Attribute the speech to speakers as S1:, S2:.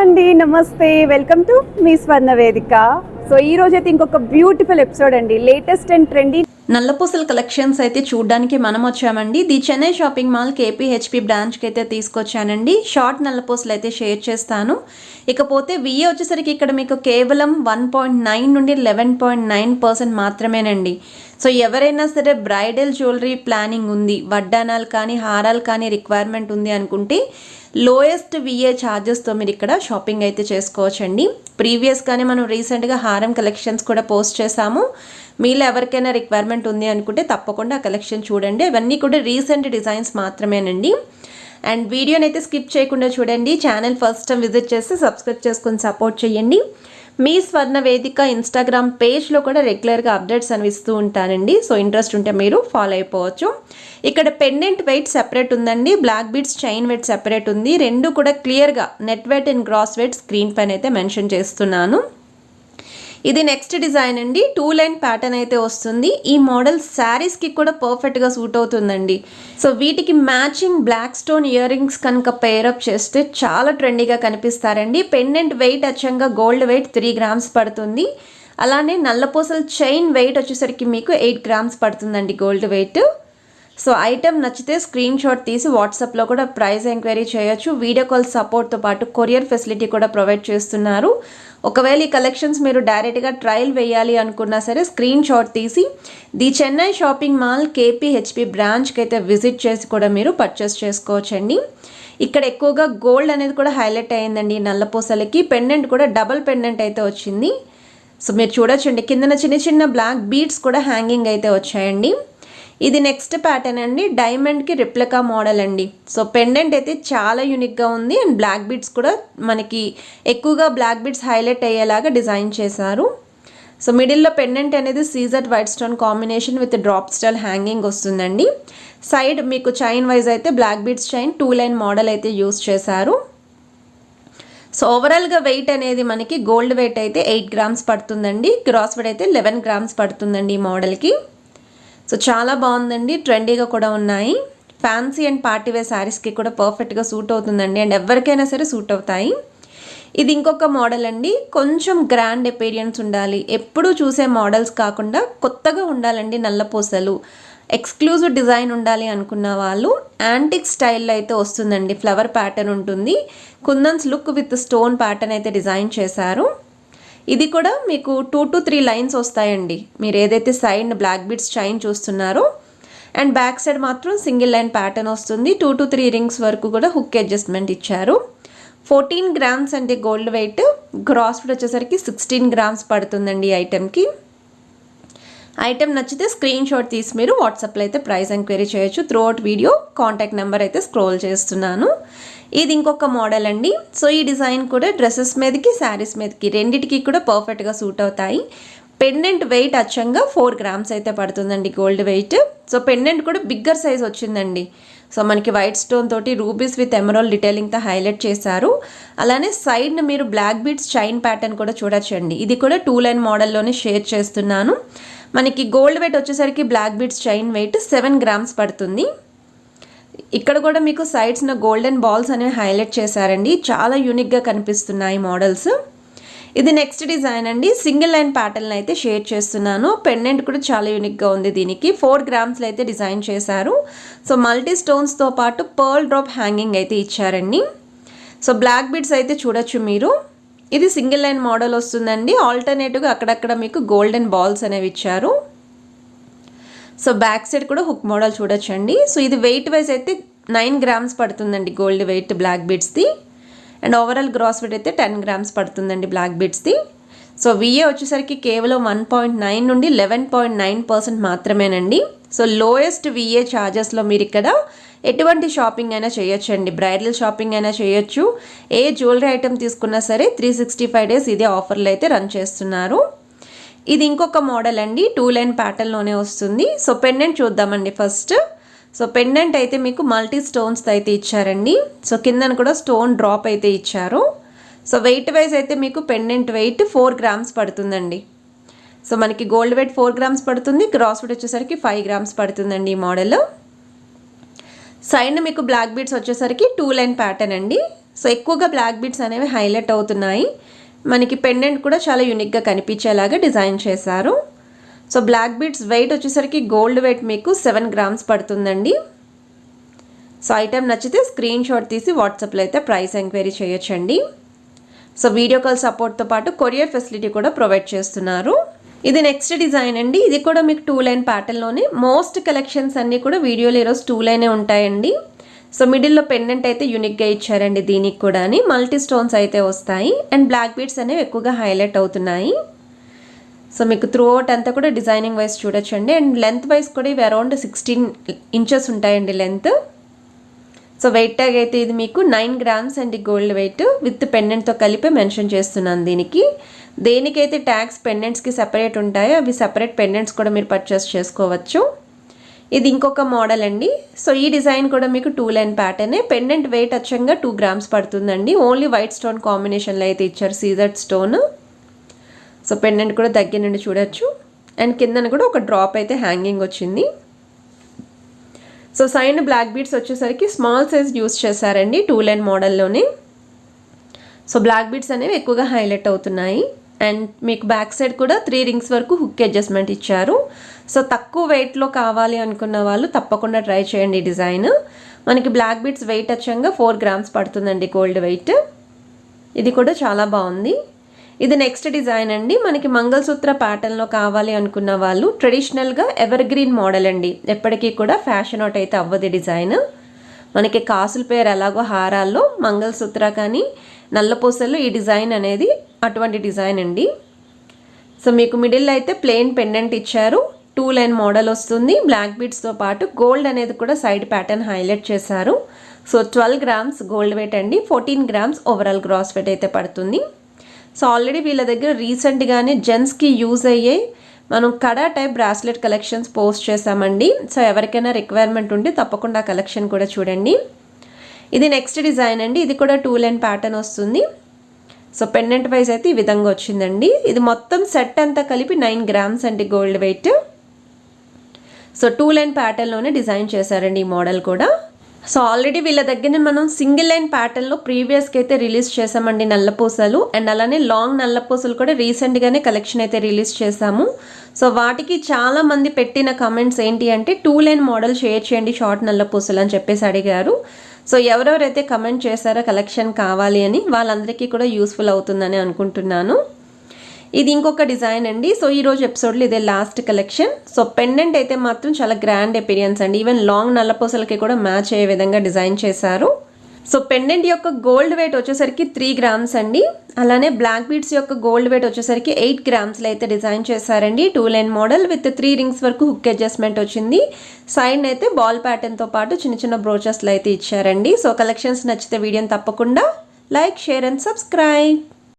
S1: అండి, నమస్తే. Welcome to me స్వర్ణ వేదిక. సో ఈ రోజు అయితే ఇంకొక బ్యూటిఫుల్ ఎపిసోడ్ అండి. లేటెస్ట్ అండ్ ట్రెండీ
S2: నల్లపూసల కలెక్షన్స్ అయితే చూడడానికి మనం వచ్చామండి. ది చెన్నై షాపింగ్ మాల్ కేపీహెచ్పి బ్రాంచ్కి అయితే తీసుకొచ్చానండి. షార్ట్ నల్లపూసలు అయితే షేర్ చేస్తాను. ఇకపోతే విఏ వచ్చేసరికి ఇక్కడ మీకు కేవలం 1.9 నుండి 11.9% మాత్రమేనండి. సో ఎవరైనా సరే బ్రైడల్ జ్యువెలరీ ప్లానింగ్ ఉంది, వడ్డానాలు కానీ హారాలు కానీ రిక్వైర్మెంట్ ఉంది అనుకుంటే లోయెస్ట్ విఏ ఛార్జెస్తో మీరు ఇక్కడ షాపింగ్ అయితే చేసుకోవచ్చండి. ప్రీవియస్గానే మనం రీసెంట్గా హారం కలెక్షన్స్ కూడా పోస్ట్ చేసాము. మీలో ఎవరికైనా రిక్వైర్మెంట్ ఉంది అనుకుంటే తప్పకుండా ఆ కలెక్షన్ చూడండి. అవన్నీ కూడా రీసెంట్ డిజైన్స్ మాత్రమేనండి. అండ్ వీడియోని అయితే స్కిప్ చేయకుండా చూడండి. ఛానల్ ఫస్ట్ టైం విజిట్ చేసి సబ్స్క్రైబ్ చేసుకుని సపోర్ట్ చేయండి. మీ స్వర్ణ వేదిక ఇన్స్టాగ్రామ్ పేజ్లో కూడా రెగ్యులర్గా అప్డేట్స్ అని ఇస్తూ ఉంటానండి. సో ఇంట్రెస్ట్ ఉంటే మీరు ఫాలో అయిపోవచ్చు. ఇక్కడ పెండెంట్ వెయిట్ సెపరేట్ ఉందండి, black beads chain weight separate ఉంది. రెండు కూడా క్లియర్గా net weight and gross weight screen పైన అయితే మెన్షన్ చేస్తున్నాను. ఇది నెక్స్ట్ డిజైన్ అండి. 2 లైన్ ప్యాటర్న్ అయితే వస్తుంది. ఈ మోడల్ శారీస్కి కూడా పర్ఫెక్ట్గా సూట్ అవుతుందండి. సో వీటికి matching black stone earrings కనుక పేరప్ చేస్తే చాలా ట్రెండీగా కనిపిస్తారండి. పెండెంట్ వెయిట్ అచ్చంగా గోల్డ్ వెయిట్ 3 గ్రామ్స్ పడుతుంది. అలానే నల్లపూసల చైన్ వెయిట్ వచ్చేసరికి మీకు 8 గ్రామ్స్ పడుతుందండి గోల్డ్ వెయిట్. సో ఐటెం నచ్చితే స్క్రీన్ షాట్ తీసి వాట్సాప్లో కూడా ప్రైస్ ఎంక్వైరీ చేయొచ్చు. వీడియో కాల్ సపోర్ట్తో పాటు కొరియర్ ఫెసిలిటీ కూడా ప్రొవైడ్ చేస్తున్నారు. ఒకవేళ ఈ కలెక్షన్స్ మీరు డైరెక్ట్గా ట్రయల్ వేయాలి అనుకున్నా సరే స్క్రీన్ షాట్ తీసి ది చెన్నై షాపింగ్ మాల్ కేపీహెచ్పి బ్రాంచ్కి అయితే విజిట్ చేసి కూడా మీరు పర్చేస్ చేసుకోవచ్చండి. ఇక్కడ ఎక్కువగా గోల్డ్ అనేది కూడా హైలైట్ అయ్యిందండి. నల్లపూసలకి పెండెంట్ కూడా డబల్ పెండెంట్ అయితే వచ్చింది. సో మీరు చూడొచ్చండి, కిందన చిన్న చిన్న బ్లాక్ బీడ్స్ కూడా హ్యాంగింగ్ అయితే వచ్చాయండి. ఇది నెక్స్ట్ ప్యాటర్న్ అండి. డైమండ్కి రిప్లికా మోడల్ అండి. సో పెండెంట్ అయితే చాలా యూనిక్గా ఉంది. అండ్ బ్లాక్ బీడ్స్ కూడా మనకి ఎక్కువగా బ్లాక్ బీడ్స్ హైలైట్ అయ్యేలాగా డిజైన్ చేశారు. సో మిడిల్లో పెండెంట్ అనేది సీజర్ white stone combination with drop style hanging వస్తుందండి. సైడ్ మీకు చైన్ వైజ్ అయితే black beads chain 2 line model అయితే యూస్ చేశారు. సో ఓవరాల్గా వెయిట్ అనేది మనకి గోల్డ్ వెయిట్ అయితే 8 గ్రామ్స్ పడుతుందండి. గ్రాస్ వెయిట్ అయితే 11 గ్రామ్స్ పడుతుందండి ఈ మోడల్కి. సో చాలా బాగుందండి, ట్రెండీగా కూడా ఉన్నాయి. ఫ్యాన్సీ అండ్ పార్టీ వేర్ శారీస్కి కూడా పర్ఫెక్ట్గా సూట్ అవుతుందండి. అండ్ ఎవరికైనా సరే సూట్ అవుతాయి. ఇది ఇంకొక మోడల్ అండి. కొంచెం గ్రాండ్ అపీరియన్స్ ఉండాలి, ఎప్పుడూ చూసే మోడల్స్ కాకుండా కొత్తగా ఉండాలండి. నల్లపూసలు ఎక్స్క్లూజివ్ డిజైన్ ఉండాలి అనుకున్న వాళ్ళు యాంటిక్ స్టైల్లో అయితే వస్తుందండి. ఫ్లవర్ ప్యాటర్న్ ఉంటుంది. కుందన్స్ లుక్ విత్ స్టోన్ ప్యాటర్న్ అయితే డిజైన్ చేశారు. ఇది కూడా మీకు 2 to 3 లైన్స్ వస్తాయండి. మీరు ఏదైతే సైడ్ బ్లాక్ బీడ్స్ చైన్ చూస్తున్నారో అండ్ బ్యాక్ సైడ్ మాత్రం సింగిల్ లైన్ ప్యాటర్న్ వస్తుంది. 2 to 3 రింగ్స్ వరకు కూడా హుక్ అడ్జస్ట్మెంట్ ఇచ్చారు. 14 గ్రామ్స్ అంటే గోల్డ్ వెయిట్. గ్రాస్ వెయిట్ వచ్చేసరికి 16 గ్రామ్స్ పడుతుందండి ఈ ఐటెంకి. ఐటెం నచ్చితే స్క్రీన్ షాట్ తీసి మీరు వాట్సాప్లో అయితే ప్రైస్ ఎంక్వైరీ చేయొచ్చు. Through out video contact number అయితే స్క్రోల్ చేస్తున్నాను. ఇది ఇంకొక మోడల్ అండి. సో ఈ డిజైన్ కూడా డ్రెస్సెస్ మీదకి శారీస్ మీదకి రెండిటికి కూడా పర్ఫెక్ట్గా సూట్ అవుతాయి. పెండెంట్ వెయిట్ అచ్చంగా 4 గ్రామ్స్ అయితే పడుతుందండి గోల్డ్ వెయిట్. సో పెండెంట్ కూడా బిగ్గర్ సైజ్ వచ్చిందండి. సో మనకి వైట్ స్టోన్ తోటి రూబీస్ విత్ ఎమరాల్డ్ డీటెయిలింగ్తో హైలైట్ చేశారు. అలానే సైడ్న మీరు బ్లాక్ బీడ్స్ చైన్ ప్యాటర్న్ కూడా చూడొచ్చండి. ఇది కూడా 2 లైన్ మోడల్లోనే షేర్ చేస్తున్నాను. మనకి గోల్డ్ వెయిట్ వచ్చేసరికి black beads chain weight 7 grams పడుతుంది. ఇక్కడ కూడా మీకు సైడ్స్న గోల్డెన్ బాల్స్ అనేవి హైలైట్ చేశారండి. చాలా యూనిక్గా కనిపిస్తున్నాయి మోడల్స్. ఇది నెక్స్ట్ డిజైన్ అండి. సింగిల్ లైన్ ప్యాటర్న్ అయితే షేర్ చేస్తున్నాను. పెండెంట్ కూడా చాలా యూనిక్గా ఉంది. దీనికి 4 గ్రామ్స్లో అయితే డిజైన్ చేశారు. సో మల్టీ స్టోన్స్తో పాటు పర్ల్ డ్రాప్ హ్యాంగింగ్ అయితే ఇచ్చారండి. సో బ్లాక్ బీడ్స్ అయితే చూడొచ్చు మీరు. ఇది సింగిల్ లైన్ మోడల్ వస్తుందండి. ఆల్టర్నేటివ్గా అక్కడక్కడ మీకు గోల్డెన్ బాల్స్ అనేవి ఇచ్చారు. సో బ్యాక్ సైడ్ కూడా హుక్ మోడల్ చూడొచ్చండి. సో ఇది వెయిట్ వైజ్ అయితే 9 గ్రామ్స్ పడుతుందండి గోల్డ్ వెయిట్ బ్లాక్ బీడ్స్ది. అండ్ ఓవరాల్ గ్రాస్ వెయిట్ అయితే 10 గ్రామ్స్ పడుతుందండి బ్లాక్ బీడ్స్ది. సో విఏ వచ్చేసరికి కేవలం 1.9 నుండి 11.9% మాత్రమేనండి. సో లోయెస్ట్ విఏ ఛార్జెస్లో మీరు ఇక్కడ ఎటువంటి షాపింగ్ అయినా చేయొచ్చండి. బ్రైడల్ షాపింగ్ అయినా చేయొచ్చు. ఏ జ్యువెలరీ ఐటెం తీసుకున్నా సరే 365 డేస్ ఇదే ఆఫర్లు అయితే రన్ చేస్తున్నారు. ఇది ఇంకొక మోడల్ అండి. 2 లైన్ ప్యాటర్న్లోనే వస్తుంది. సో పెండెంట్ చూద్దామండి ఫస్ట్. సో పెండెంట్ అయితే మీకు మల్టీ స్టోన్స్ అయితే ఇచ్చారండి. సో కిందన కూడా స్టోన్ డ్రాప్ అయితే ఇచ్చారు. సో వెయిట్ వైజ్ అయితే మీకు పెండెంట్ వెయిట్ 4 గ్రామ్స్ పడుతుందండి. సో మనకి గోల్డ్ వెయిట్ 4 గ్రామ్స్ పడుతుంది. గ్రాస్ వెయిట్ వచ్చేసరికి 5 గ్రామ్స్ పడుతుందండి ఈ మోడల్. సైడ్ మీకు బ్లాక్ బీడ్స్ వచ్చేసరికి 2 లైన్ ప్యాటర్న్ అండి. సో ఎక్కువగా బ్లాక్ బీడ్స్ అనేవి హైలైట్ అవుతున్నాయి. మనకి పెండెంట్ కూడా చాలా యూనిక్గా కనిపించేలాగా డిజైన్ చేశారు. సో బ్లాక్ బీడ్స్ వెయిట్ వచ్చేసరికి గోల్డ్ వెయిట్ మీకు 7 గ్రామ్స్ పడుతుందండి. సో ఐటెం నచ్చితే స్క్రీన్ షాట్ తీసి వాట్సాప్లో అయితే ప్రైస్ ఎంక్వైరీ చేయొచ్చండి. సో వీడియో కాల్ సపోర్ట్తో పాటు కొరియర్ ఫెసిలిటీ కూడా ప్రొవైడ్ చేస్తున్నారు. ఇది నెక్స్ట్ డిజైన్ అండి. ఇది కూడా మీకు 2 లైన్ ప్యాటర్న్లోనే. మోస్ట్ కలెక్షన్స్ అన్నీ కూడా వీడియోలో ఈరోజు 2 లైనే ఉంటాయండి. సో మిడిల్లో పెండెంట్ అయితే యూనిక్గా ఇచ్చారండి. దీనికి కూడా మల్టీ స్టోన్స్ అయితే వస్తాయి అండ్ బ్లాక్ బీడ్స్ అనేవి ఎక్కువగా హైలైట్ అవుతున్నాయి. సో మీకు త్రూ అవుట్ అంతా కూడా డిజైనింగ్ వైజ్ చూడొచ్చండి. అండ్ లెంత్ వైజ్ కూడా ఇవి అరౌండ్ 16 ఇంచెస్ ఉంటాయండి లెంత్. సో వెయిట్ ట్యాగ్ అయితే ఇది మీకు 9 గ్రామ్స్ అండి గోల్డ్ వెయిట్ విత్ పెండెంట్తో కలిపి మెన్షన్ చేస్తున్నాను. దేనికైతే ట్యాగ్స్ పెండెంట్స్కి సెపరేట్ ఉంటాయో అవి సెపరేట్ పెండెంట్స్ కూడా మీరు పర్చేస్ చేసుకోవచ్చు. ఇది ఇంకొక మోడల్ అండి. సో ఈ డిజైన్ కూడా మీకు 2 లైన్ ప్యాటర్నే. పెండెంట్ వెయిట్ అచ్చంగా 2 గ్రామ్స్ పడుతుందండి. ఓన్లీ వైట్ స్టోన్ కాంబినేషన్లో అయితే ఇచ్చారు, సీజర్డ్ స్టోన్. సో పెండెంట్ కూడా దగ్గర నుండి చూడొచ్చు. అండ్ కిందన కూడా ఒక డ్రాప్ అయితే హ్యాంగింగ్ వచ్చింది. సో సైడ్ బ్లాక్ బీడ్స్ వచ్చేసరికి స్మాల్ సైజ్ యూస్ చేశారండి 2 లైన్ మోడల్లోనే. సో బ్లాక్ బీడ్స్ అనేవి ఎక్కువగా హైలైట్ అవుతున్నాయి. అండ్ మీకు బ్యాక్ సైడ్ కూడా 3 రింగ్స్ వరకు హుక్ అడ్జస్ట్మెంట్ ఇచ్చారు. సో తక్కువ వెయిట్లో కావాలి అనుకున్న వాళ్ళు తప్పకుండా ట్రై చేయండి ఈ డిజైన్. మనకి బ్లాక్ బీడ్స్ వెయిట్ అచ్చంగా 4 గ్రామ్స్ పడుతుందండి గోల్డ్ వెయిట్. ఇది కూడా చాలా బాగుంది. ఇది నెక్స్ట్ డిజైన్ అండి. మనకి మంగళసూత్ర ప్యాటర్న్లో కావాలి అనుకున్న వాళ్ళు ట్రెడిషనల్గా ఎవర్ గ్రీన్ మోడల్ అండి. ఎప్పటికీ కూడా ఫ్యాషన్ అవుట్ అయితే అవ్వదు డిజైన్. మనకి కాసుల పేరు ఎలాగో హారాల్లో మంగళసూత్ర కానీ నల్లపూసలు ఈ డిజైన్ అనేది అటువంటి డిజైన్ అండి. సో మీకు మిడిల్ అయితే ప్లెయిన్ పెండెంట్ ఇచ్చారు. 2 లైన్ మోడల్ వస్తుంది. బ్లాక్ బీడ్స్తో పాటు గోల్డ్ అనేది కూడా సైడ్ ప్యాటర్న్ హైలైట్ చేశారు. సో 12 గ్రామ్స్ గోల్డ్ వెయిట్ అండి. 14 గ్రామ్స్ ఓవరాల్ గ్రాస్ వెయిట్ అయితే పడుతుంది. సో ఆల్రెడీ వీళ్ళ దగ్గర రీసెంట్గానే జెంట్స్కి యూజ్ అయ్యే మనం కడా టైప్ బ్రాస్లెట్ కలెక్షన్స్ పోస్ట్ చేసామండి. సో ఎవరికైనా రిక్వైర్మెంట్ ఉంటే తప్పకుండా కలెక్షన్ కూడా చూడండి. ఇది నెక్స్ట్ డిజైన్ అండి. ఇది కూడా 2 లైన్ ప్యాటర్న్ వస్తుంది. సో పెండెంట్ వైజ్ అయితే ఈ విధంగా వచ్చిందండి. ఇది మొత్తం సెట్ అంతా కలిపి 9 గ్రామ్స్ అండి గోల్డ్ వెయిట్. సో 2 లైన్ ప్యాటర్న్లోనే డిజైన్ చేశారండి ఈ మోడల్ కూడా. సో ఆల్రెడీ వీళ్ళ దగ్గర మనం సింగిల్ లైన్ ప్యాటర్న్లో ప్రీవియస్కి అయితే రిలీజ్ చేసామండి నల్లపూసలు. అండ్ అలానే లాంగ్ నల్లపూసలు కూడా రీసెంట్గానే కలెక్షన్ అయితే రిలీజ్ చేసాము. సో వాటికి చాలామంది పెట్టిన కమెంట్స్ ఏంటి అంటే 2 లైన్ మోడల్ షేర్ చేయండి షార్ట్ నల్లపూసలు అని చెప్పేసి అడిగారు. సో ఎవరెవరైతే కమెంట్ చేశారో కలెక్షన్ కావాలి అని వాళ్ళందరికీ కూడా యూస్ఫుల్ అవుతుందని అనుకుంటున్నాను. ఇది ఇంకొక డిజైన్ అండి. సో ఈరోజు ఎపిసోడ్లో ఇదే లాస్ట్ కలెక్షన్. సో పెండెంట్ అయితే మాత్రం చాలా గ్రాండ్ అపీరియన్స్ అండి. ఈవెన్ లాంగ్ నల్లపూసలకి కూడా మ్యాచ్ అయ్యే విధంగా డిజైన్ చేశారు. సో పెండెంట్ యొక్క గోల్డ్ వెయిట్ వచ్చేసరికి 3 గ్రామ్స్ అండి. అలానే బ్లాక్ బీడ్స్ యొక్క గోల్డ్ వెయిట్ వచ్చేసరికి 8 గ్రామ్స్లో అయితే డిజైన్ చేశారండి. 2 లైన్ మోడల్ విత్ 3 రింగ్స్ వరకు హుక్ అడ్జస్ట్మెంట్ వచ్చింది. సైడ్ అయితే బాల్ ప్యాటర్న్తో పాటు చిన్న చిన్న బ్రోచెస్లు అయితే ఇచ్చారండి. సో కలెక్షన్స్ నచ్చితే వీడియోని తప్పకుండా లైక్, షేర్ అండ్ సబ్స్క్రైబ్.